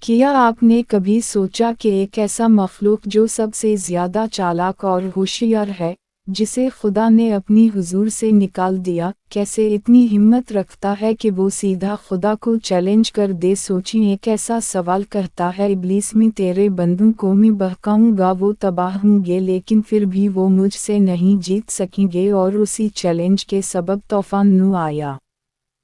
क्या आपने कभी सोचा कि एक ऐसा मखलूक जो सबसे ज़्यादा चालाक और होशियार है, जिसे खुदा ने अपनी हुजूर से निकाल दिया, कैसे इतनी हिम्मत रखता है कि वो सीधा खुदा को चैलेंज कर दे। सोचिए, एक ऐसा सवाल करता है, इब्लीस, मैं तेरे बंदों को मैं बहकाऊंगा, वो तबाह होंगे, लेकिन फिर भी वो मुझसे नहीं जीत सकेंगे, और उसी चैलेंज के सबब तूफान नू आया।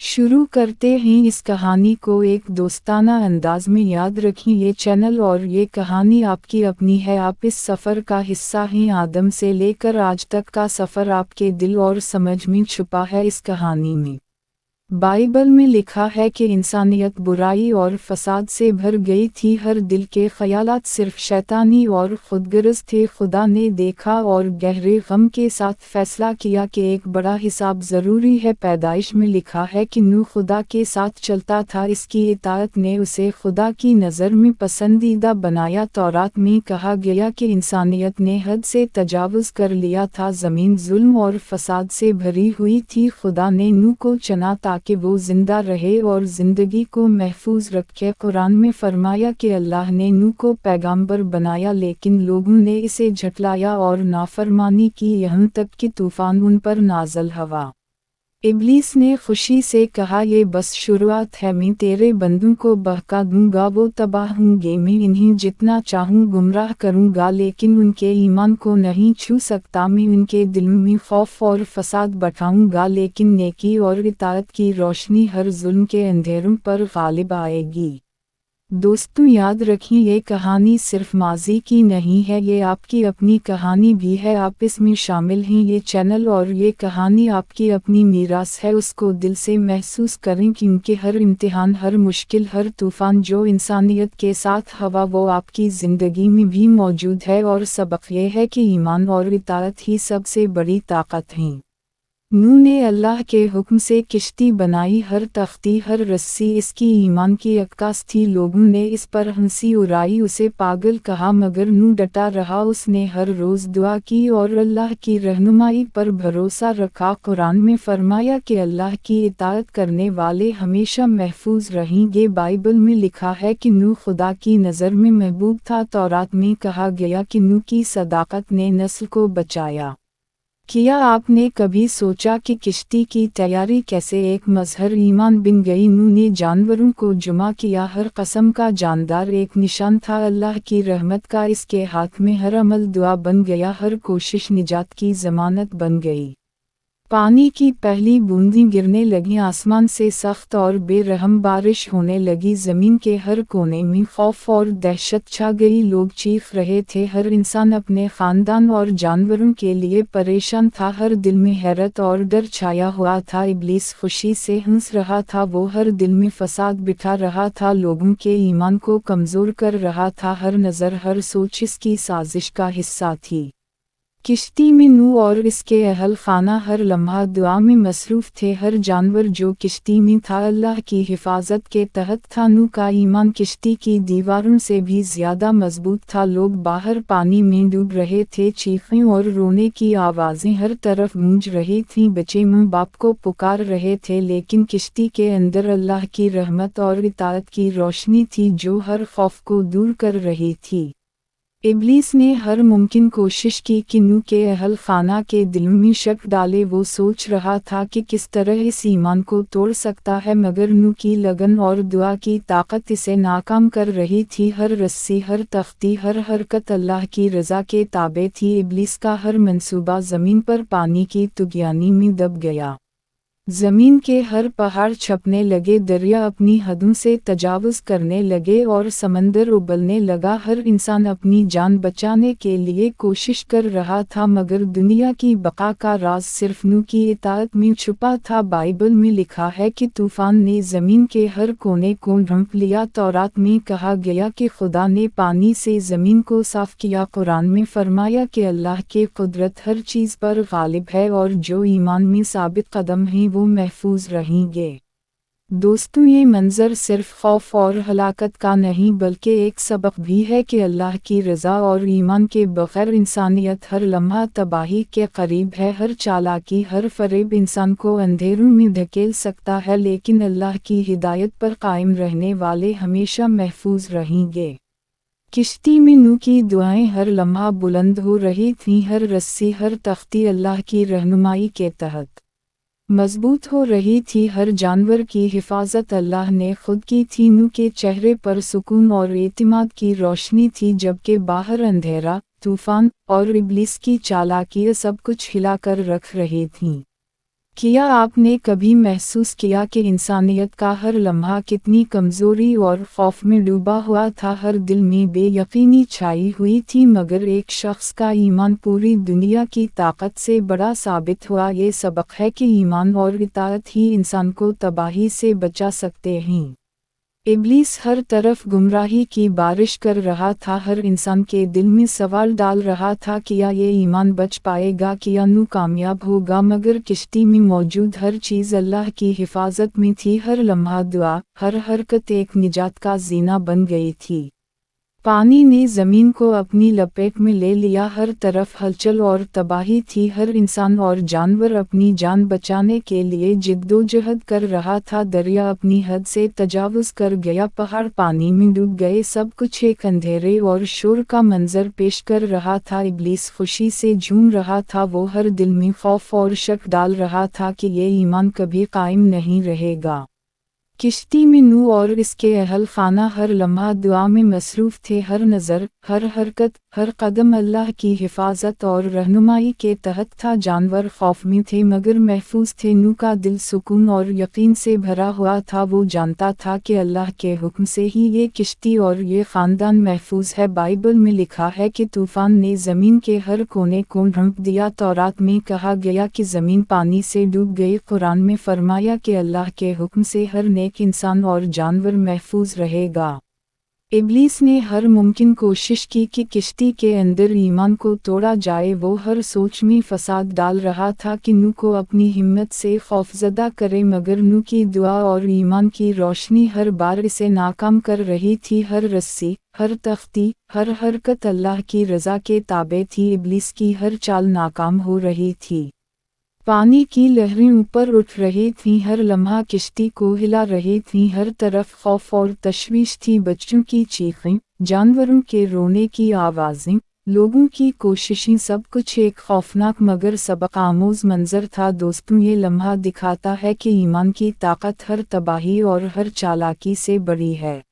शुरू करते हैं इस कहानी को एक दोस्ताना अंदाज में। याद रखें, ये चैनल और ये कहानी आपकी अपनी है। आप इस सफ़र का हिस्सा हैं। आदम से लेकर आज तक का सफ़र आपके दिल और समझ में छुपा है। इस कहानी में बाइबल में लिखा है कि इंसानियत बुराई और फसाद से भर गई थी। हर दिल के ख़यालात सिर्फ शैतानी और खुदगर्ज़ थे। खुदा ने देखा और गहरे गम के साथ फैसला किया कि एक बड़ा हिसाब ज़रूरी है। पैदाइश में लिखा है कि नूह खुदा के साथ चलता था, इसकी इताअत ने उसे खुदा की नज़र में पसंदीदा बनाया। तौरात में कहा गया कि इंसानियत ने हद से तजावुज़ कर लिया था। ज़मीन जुल्म और फसाद से भरी हुई थी। खुदा ने नूह को चुना ताकि वो जिंदा रहे और ज़िंदगी को महफूज रखे। कुरान में फरमाया कि अल्लाह ने नूह को पैगंबर बनाया, लेकिन लोगों ने इसे झटलाया और नाफरमानी की, यहाँ तक कि तूफान उन पर नाज़ल हुआ। इब्लीस ने खुशी से कहा, ये बस शुरुआत है, मैं तेरे बंदों को बहका दूंगा, वो तबाह होंगे, मैं इन्हें जितना चाहूँ गुमराह करूंगा, लेकिन उनके ईमान को नहीं छू सकता। मैं उनके दिल में खौफ और फसाद बढ़ाऊंगा, लेकिन नेकी और इताअत की रोशनी हर जुल्म के अंधेरों पर गालिब आएगी। दोस्तों, याद रखें, ये कहानी सिर्फ माजी की नहीं है, ये आपकी अपनी कहानी भी है। आप इसमें शामिल हैं। ये चैनल और ये कहानी आपकी अपनी मीरास है। उसको दिल से महसूस करें, क्योंकि हर इम्तिहान, हर मुश्किल, हर तूफान जो इंसानियत के साथ हुआ, वो आपकी ज़िंदगी में भी मौजूद है। और सबक ये है कि ईमान और इताअत ही सबसे बड़ी ताकत हैं। नूह ने अल्लाह के हुक्म से किश्ती बनाई। हर तख्ती, हर रस्सी इसकी ईमान की अक्कास थी। लोगों ने इस पर हंसी उड़ाई, उसे पागल कहा, मगर नूह डटा रहा। उसने हर रोज़ दुआ की और अल्लाह की रहनुमाई पर भरोसा रखा। कुरान में फरमाया कि अल्लाह की इताअत करने वाले हमेशा महफूज रहेंगे। बाइबल में लिखा है कि नूह खुदा की नज़र में महबूब था। तौरात में कहा गया कि नूह की सदाकत ने नस्ल को बचाया। क्या आपने कभी सोचा कि किश्ती की तैयारी कैसे एक मजहर ईमान बन गई? नूह ने जानवरों को जुमा किया, हर कसम का जानदार एक निशान था अल्लाह की रहमत का। इसके हाथ में हर अमल दुआ बन गया, हर कोशिश निजात की ज़मानत बन गई। पानी की पहली बूंदें गिरने लगीं, आसमान से सख्त और बेरहम बारिश होने लगी। ज़मीन के हर कोने में खौफ और दहशत छा गई। लोग चीख रहे थे, हर इंसान अपने ख़ानदान और जानवरों के लिए परेशान था। हर दिल में हैरत और डर छाया हुआ था। इब्लीस खुशी से हंस रहा था, वो हर दिल में फसाद बिठा रहा था, लोगों के ईमान को कमज़ोर कर रहा था। हर नज़र, हर सोच इसकी साजिश का हिस्सा थी। किश्ती में नूह और इसके अहल खाना हर लम्हा दुआ में मसरूफ़ थे। हर जानवर जो किश्ती में था अल्लाह की हिफाजत के तहत था। नूह का ईमान किश्ती की दीवारों से भी ज़्यादा मजबूत था। लोग बाहर पानी में डूब रहे थे, चीखें और रोने की आवाज़ें हर तरफ गूंज रही थीं। बच्चे माँ बाप को पुकार रहे थे, लेकिन किश्ती के अंदर अल्लाह की रहमत और इताअत की रोशनी थी जो हर खौफ को दूर कर रही थी। इब्लीस ने हर मुमकिन कोशिश की कि नूह के अहल खाना के दिल में शक डाले। वो सोच रहा था कि किस तरह इस ईमान को तोड़ सकता है, मगर नूह की लगन और दुआ की ताकत इसे नाकाम कर रही थी। हर रस्सी, हर तख्ती, हर हरकत अल्लाह की रज़ा के ताबे थी। इब्लीस का हर मंसूबा ज़मीन पर पानी की तुग़यानी में दब गया। ज़मीन के हर पहाड़ छपने लगे, दरिया अपनी हदों से तजावुज़ करने लगे और समंदर उबलने लगा। हर इंसान अपनी जान बचाने के लिए कोशिश कर रहा था, मगर दुनिया की बका का राज सिर्फ नूह की इताअत में छुपा था। बाइबल में लिखा है कि तूफ़ान ने ज़मीन के हर कोने को ढंप लिया। तौरात में कहा गया कि खुदा ने पानी से ज़मीन को साफ़ किया। कुरान में फरमाया कि अल्लाह की कुदरत हर चीज़ पर गालिब है और जो ईमान में साबित कदम हैं वो महफूज रहेंगे। दोस्तों, ये मंजर सिर्फ खौफ और हलाकत का नहीं बल्कि एक सबक भी है कि अल्लाह की रज़ा और ईमान के बग़ैर इंसानियत हर लम्हा तबाही के करीब है। हर चालाकी, हर फरेब इंसान को अंधेरों में धकेल सकता है, लेकिन अल्लाह की हिदायत पर कायम रहने वाले हमेशा महफूज रहेंगे। किश्ती में नूह की दुआएं हर लम्हा बुलंद हो रही थीं, हर रस्सी, हर तख्ती अल्लाह की रहनुमाई के तहत मजबूत हो रही थी। हर जानवर की हिफाजत अल्लाह ने खुद की थी। नूह के चेहरे पर सुकून और एतिमाद की रोशनी थी, जबकि बाहर अंधेरा, तूफान और इब्लीस की चालाकियां सब कुछ हिलाकर रख रही थीं। क्या आपने कभी महसूस किया कि इंसानियत का हर लम्हा कितनी कमज़ोरी और खौफ में डूबा हुआ था? हर दिल में बेयकीनी छाई हुई थी, मगर एक शख्स का ईमान पूरी दुनिया की ताकत से बड़ा साबित हुआ। ये सबक है कि ईमान और इताअत ही इंसान को तबाही से बचा सकते हैं। इब्लीस हर तरफ गुमराही की बारिश कर रहा था, हर इंसान के दिल में सवाल डाल रहा था, क्या ये ईमान बच पाएगा, क्या नूह कामयाब होगा? मगर किश्ती में मौजूद हर चीज़ अल्लाह की हिफाजत में थी। हर लम्हा दुआ, हर हरकत एक निजात का ज़ीना बन गई थी। पानी ने ज़मीन को अपनी लपेट में ले लिया, हर तरफ हलचल और तबाही थी। हर इंसान और जानवर अपनी जान बचाने के लिए जिद्दोजहद कर रहा था। दरिया अपनी हद से तजावुज़ कर गया, पहाड़ पानी में डूब गए, सब कुछ एक अंधेरे और शोर का मंजर पेश कर रहा था। इब्लीस खुशी से झूम रहा था, वो हर दिल में खौफ और शक डाल रहा था कि ये ईमान कभी कायम नहीं रहेगा। किश्ती में नूह और इसके अहल खाना हर लम्हा दुआ में मसरूफ़ थे। हर नज़र, हर हरकत, हर कदम अल्लाह की हिफाजत और रहनुमाई के तहत था। जानवर खौफ में थे मगर महफूज थे। नूह का दिल सुकून और यकीन से भरा हुआ था, वो जानता था कि अल्लाह के हुक्म से ही ये किश्ती और ये ख़ानदान महफूज है। बाइबल में लिखा है कि तूफ़ान ने ज़मीन के हर कोने को ढंप दिया। तौरात में कहा गया कि ज़मीन पानी से डूब गई। कुरान में फरमाया कि अल्लाह के हुक्म से हर नेक इंसान और जानवर महफूज रहेगा। इब्लीस ने हर मुमकिन कोशिश की कि किश्ती के अंदर ईमान को तोड़ा जाए। वो हर सोच में फसाद डाल रहा था कि नूह को अपनी हिम्मत से खौफजदा करे, मगर नूह की दुआ और ईमान की रोशनी हर बार इसे नाकाम कर रही थी। हर रस्सी, हर तख्ती, हर हरकत अल्लाह की रज़ा के ताबे थी। इब्लीस की हर चाल नाकाम हो रही थी। पानी की लहरें ऊपर उठ रही थीं, हर लम्हा किश्ती को हिला रही थीं। हर तरफ खौफ और तशवीश थी। बच्चों की चीखें, जानवरों के रोने की आवाज़ें, लोगों की कोशिशें, सब कुछ एक खौफनाक मगर सबक आमोज़ मंजर था। दोस्तों, ये लम्हा दिखाता है कि ईमान की ताकत हर तबाही और हर चालाकी से बड़ी है।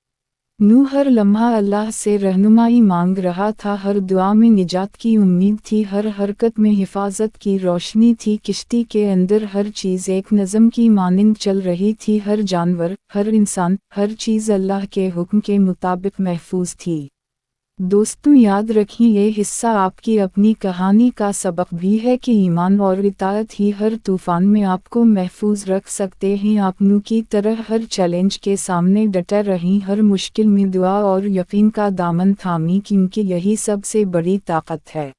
नूह हर लम्हा अल्लाह से रहनुमाई मांग रहा था, हर दुआ में निजात की उम्मीद थी, हर हरकत में हिफाजत की रोशनी थी। किश्ती के अंदर हर चीज़ एक नज़म की मानिंद चल रही थी। हर जानवर, हर इंसान, हर चीज़ अल्लाह के हुक्म के मुताबिक महफूज थी। दोस्तों, याद रखें, ये हिस्सा आपकी अपनी कहानी का सबक भी है कि ईमान और इताअत ही हर तूफ़ान में आपको महफूज रख सकते हैं। आप नूह की तरह हर चैलेंज के सामने डटे रहें, हर मुश्किल में दुआ और यकीन का दामन थामें, क्योंकि यही सबसे बड़ी ताकत है।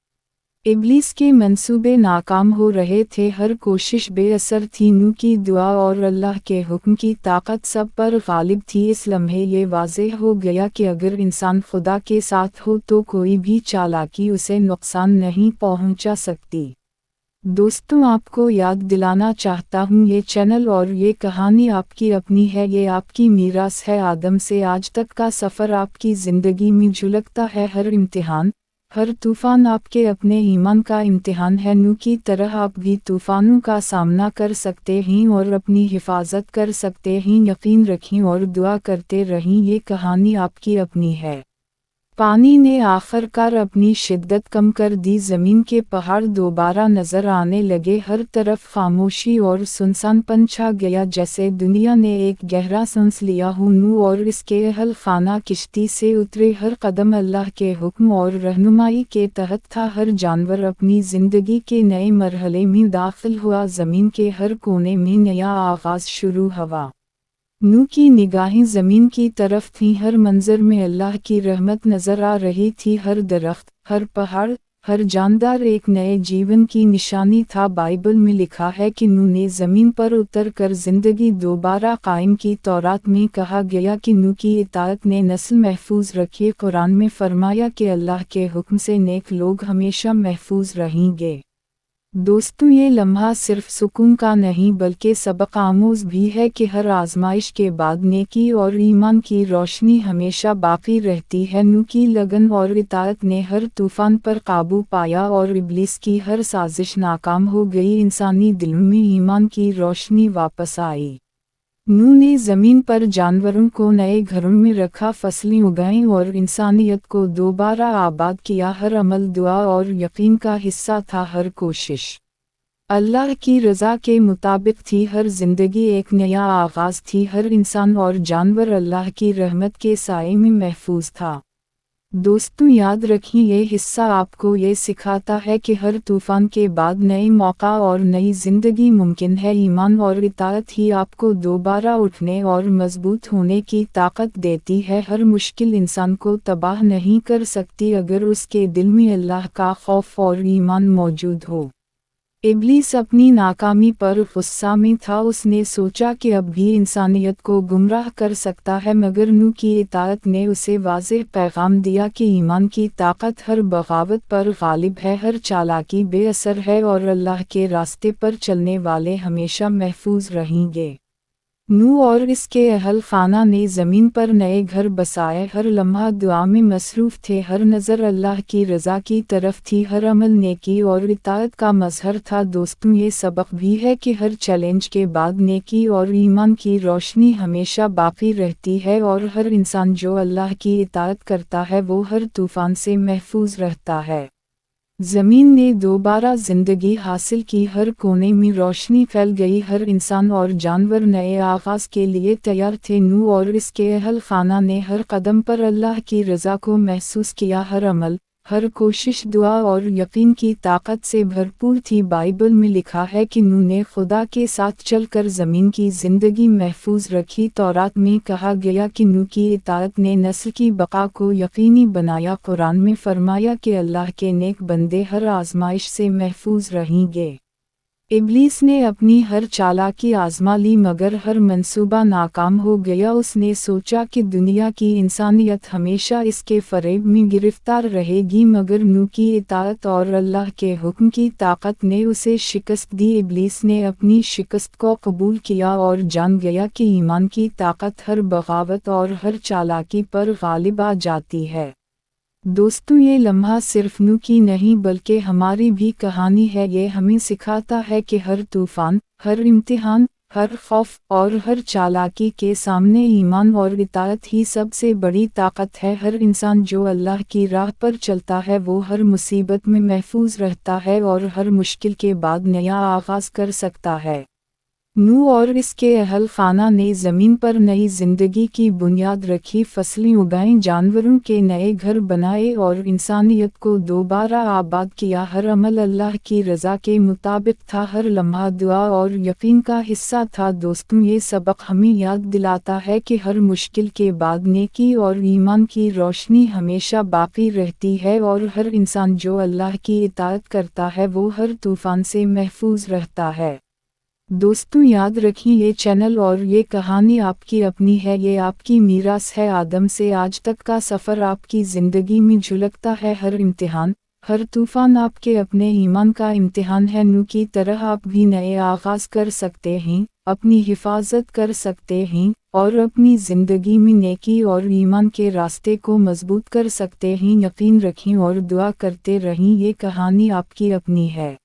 इब्लीस के मंसूबे नाकाम हो रहे थे, हर कोशिश बेअसर थी। नूह की दुआ और अल्लाह के हुक्म की ताकत सब पर गालिब थी। इस लम्हे ये वाज़ेह हो गया कि अगर इंसान खुदा के साथ हो तो कोई भी चालाकी उसे नुकसान नहीं पहुंचा सकती। दोस्तों, आपको याद दिलाना चाहता हूँ, ये चैनल और ये कहानी आपकी अपनी है, ये आपकी मीरास है। आदम से आज तक का सफ़र आपकी ज़िंदगी में झलकता है। हर इम्तिहान, हर तूफ़ान आपके अपने ईमान का इम्तिहान है। नूह की तरह आप भी तूफ़ानों का सामना कर सकते हैं और अपनी हिफाजत कर सकते हैं। यकीन रखें और दुआ करते रहें, ये कहानी आपकी अपनी है। पानी ने आखिरकार अपनी शिद्दत कम कर दी, ज़मीन के पहाड़ दोबारा नज़र आने लगे, हर तरफ खामोशी और सुनसानपन छा गया, जैसे दुनिया ने एक गहरा सांस लिया हो। नूह और इसके अहल खाना किश्ती से उतरे, हर कदम अल्लाह के हुक्म और रहनुमाई के तहत था। हर जानवर अपनी ज़िंदगी के नए मरहले में दाखिल हुआ, ज़मीन के हर कोने में नया आगाज़ शुरू हुआ। नूह की निगाहें ज़मीन की तरफ थीं, हर मंज़र में अल्लाह की रहमत नज़र आ रही थी। हर दरख्त, हर पहाड़, हर जानदार एक नए जीवन की निशानी था। बाइबल में लिखा है कि नूह ने ज़मीन पर उतर कर ज़िंदगी दोबारा कायम की। तौरात में कहा गया कि नूह की इताअत ने नस्ल महफूज रखी। कुरान में फरमाया कि अल्लाह के हुक्म से नेक लोग हमेशा महफूज रहेंगे। दोस्तों, ये लम्हा सिर्फ सुकून का नहीं बल्कि सबक आमोज़ भी है कि हर आजमाइश के बाद नेकी और ईमान की रोशनी हमेशा बाकी रहती है। नूह की लगन और इताअत ने हर तूफान पर काबू पाया और इब्लीस की हर साजिश नाकाम हो गई। इंसानी दिलों में ईमान की रोशनी वापस आई। नूह ने ज़मीन पर जानवरों को नए घरों में रखा, फसलें उगाईं और इंसानियत को दोबारा आबाद किया। हर अमल दुआ और यकीन का हिस्सा था। हर कोशिश अल्लाह की रज़ा के मुताबिक थी। हर ज़िंदगी एक नया आगाज़ थी। हर इंसान और जानवर अल्लाह की रहमत के साए में महफूज था। दोस्तों, याद रखें, ये हिस्सा आपको ये सिखाता है कि हर तूफ़ान के बाद नए मौका और नई ज़िंदगी मुमकिन है। ईमान और इताअत ही आपको दोबारा उठने और मजबूत होने की ताकत देती है। हर मुश्किल इंसान को तबाह नहीं कर सकती अगर उसके दिल में अल्लाह का खौफ और ईमान मौजूद हो। इब्लीस अपनी नाकामी पर गुस्सा में था। उसने सोचा कि अब भी इंसानियत को गुमराह कर सकता है, मगर नूह की इताअत ने उसे वाज़ेह पैगाम दिया कि ईमान की ताकत हर बगावत पर गालिब है, हर चालाकी बेअसर है और अल्लाह के रास्ते पर चलने वाले हमेशा महफूज रहेंगे। नूह और इसके अहल खाना ने ज़मीन पर नए घर बसाए। हर लम्हा दुआ में मसरूफ़ थे। हर नज़र अल्लाह की रज़ा की तरफ थी। हर अमल नेकी और इताअत का मज़हर था। दोस्तों, ये सबक भी है कि हर चैलेंज के बाद नेकी और ईमान की रोशनी हमेशा बाकी रहती है और हर इंसान जो अल्लाह की इताअत करता है वो हर तूफ़ान से महफूज रहता है। ज़मीन ने दोबारा ज़िंदगी हासिल की। हर कोने में रोशनी फैल गई। हर इंसान और जानवर नए आगाज़ के लिए तैयार थे। नूह और इसके अहल खाना ने हर कदम पर अल्लाह की रज़ा को महसूस किया। हर अमल, हर कोशिश दुआ और यकीन की ताकत से भरपूर थी। बाइबल में लिखा है कि नूह ने खुदा के साथ चलकर ज़मीन की ज़िंदगी महफूज रखी। तौरात में कहा गया कि नूह की इताअत ने नस्ल की बका को यकीनी बनाया। कुरान में फरमाया कि अल्लाह के नेक बंदे हर आजमाइश से महफूज रहेंगे। इब्लीस ने अपनी हर चालाकी आजमा ली मगर हर मंसूबा नाकाम हो गया। उसने सोचा कि दुनिया की इंसानियत हमेशा इसके फ़रेब में गिरफ्तार रहेगी, मगर नूह की इताअत और अल्लाह के हुक्म की ताकत ने उसे शिकस्त दी। इब्लीस ने अपनी शिकस्त को कबूल किया और जान गया कि ईमान की ताकत हर बगावत और हर चालाकी पर गालिब आ जाती है। दोस्तों, ये लम्हा सिर्फ नूह की नहीं बल्कि हमारी भी कहानी है। ये हमें सिखाता है कि हर तूफ़ान, हर इम्तिहान, हर खौफ और हर चालाकी के सामने ईमान और इताअत ही सबसे बड़ी ताकत है। हर इंसान जो अल्लाह की राह पर चलता है वो हर मुसीबत में महफूज रहता है और हर मुश्किल के बाद नया आगाज़ कर सकता है। नूह और इसके अहल खाना ने ज़मीन पर नई ज़िंदगी की बुनियाद रखी, फसलें उगाईं, जानवरों के नए घर बनाए और इंसानियत को दोबारा आबाद किया। हर अमल अल्लाह की रज़ा के मुताबिक था। हर लम्हा दुआ और यकीन का हिस्सा था। दोस्तों, ये सबक हमें याद दिलाता है कि हर मुश्किल के बाद नेकी और ईमान की रोशनी हमेशा बाकी रहती है और हर इंसान जो अल्लाह की इताअत करता है वो हर तूफ़ान से महफूज रहता है। दोस्तों, याद रखें, ये चैनल और ये कहानी आपकी अपनी है। ये आपकी मीरास है। आदम से आज तक का सफ़र आपकी ज़िंदगी में झलकता है। हर इम्तिहान, हर तूफ़ान आपके अपने ईमान का इम्तिहान है। नूह की तरह आप भी नए आगाज़ कर सकते हैं, अपनी हिफाजत कर सकते हैं और अपनी ज़िंदगी में नेकी और ईमान के रास्ते को मजबूत कर सकते हैं। यकीन रखें और दुआ करते रहें। ये कहानी आपकी अपनी है।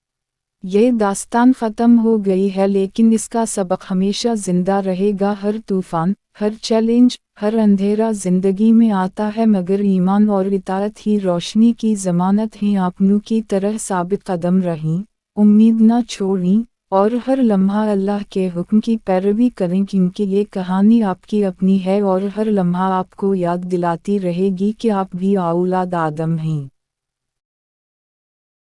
ये दास्तान ख़त्म हो गई है लेकिन इसका सबक हमेशा ज़िंदा रहेगा। हर तूफ़ान, हर चैलेंज, हर अंधेरा ज़िंदगी में आता है मगर ईमान और इताअत ही रोशनी की ज़मानत है। आप नूह की तरह साबित कदम रहें, उम्मीद न छोड़ें और हर लम्हा अल्लाह के हुक्म की पैरवी करें, क्योंकि ये कहानी आपकी अपनी है और हर लम्हा आपको याद दिलाती रहेगी कि आप भी औलाद आदम हैं।